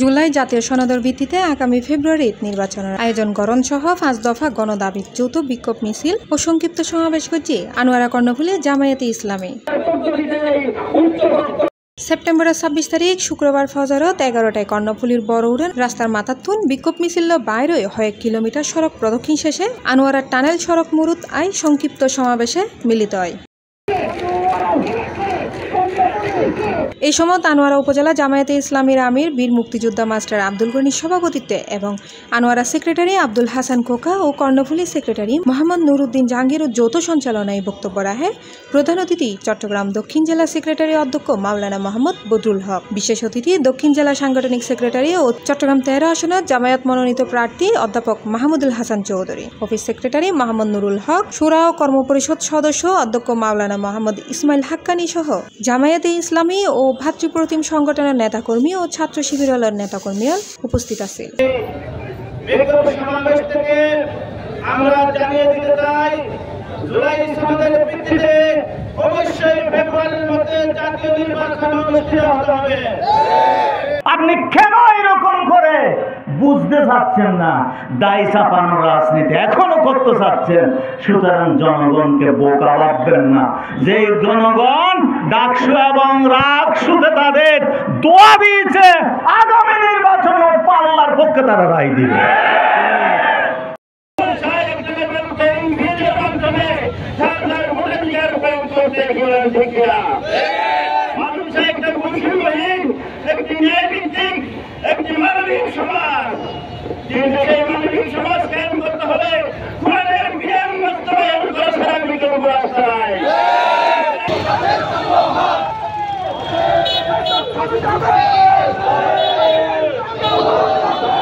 জুলাই জাতীয় সনদের ভিত্তিতে আগামী ফেব্রুয়ারিতে নির্বাচনের আয়োজন গরণ সহ ৫ দফা গণদাবি যৌথ বিক্ষোভ মিছিল ও সংক্ষিপ্ত সমাবেশ করছে আনোয়ারা কর্ণফুলী জামায়াতে ইসলামী। সেপ্টেম্বরের ২৬ তারিখ শুক্রবার ফজরত ১১টায় কর্ণফুলীর বড় উড়ান রাস্তার মাথাতুন বিক্ষোভ মিছিল বাইরে ১ কিলোমিটার সড়ক প্রদক্ষিণ শেষে আনোয়ারা টানেল সড়ক মুরুত আই সংক্ষিপ্ত সমাবেশে মিলিত হয়। এই সময় আনোয়ারা উপজেলা জামায়াতে ইসলামীর আমির বীর মুক্তিযোদ্ধা মাস্টার আব্দুল গনির সভাপতিত্বে এবং আনোয়ারা সেক্রেটারি আব্দুল হাসান খোকা ও কর্ণফুলী সেক্রেটারি মোহাম্মদ নুরুদ্দিন জাহাঙ্গীর যৌথ সঞ্চালনায় বক্তব্য রাখে প্রধান অতিথি চট্টগ্রাম দক্ষিণ জেলা সেক্রেটারি অধ্যক্ষ মাওলানা মোহাম্মদ বদরুল হক, বিশেষ অতিথি দক্ষিণ জেলা সাংগঠনিক সেক্রেটারি ও চট্টগ্রাম ১৩ আসনের জামায়াত মনোনীত প্রার্থী অধ্যাপক মাহমুদুল হাসান চৌধুরী, অফিস সেক্রেটারি মোহাম্মদ নুরুল হক, শুরা ও কর্মপরিষদ সদস্য অধ্যক্ষ মাওলানা মোহাম্মদ ইসমাইল হাক্কানি সহ জামায়াতে ইসলামী ও ভাতৃপ্রতিম সংগঠনের নেতাকর্মী ও ছাত্র শিবিরের নেতাকর্মী উপস্থিত আছেন। আমরা জানিয়ে দিতে চাই, জুলাই সনদের ভিত্তিতে অবশ্যই ফেব্রুয়ারির মধ্যে জাতীয় নির্বাচন অনুষ্ঠিত হতে হবে। আপনি কেন এরকম করে বুঝতে চাচ্ছেন না? দায় চাপানোর রাজনীতি এখনো করতে চাচ্ছেন। সুতরাং জনগণকে বোকা ভাববেন না যে জনগণ ডাকসু এবং রাকসুতে তাদের দোয়া দিয়েছে, আগামী নির্বাচনে পাল্লার পক্ষে তারা রায় দিবে।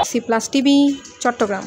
C+ TV Chittagong.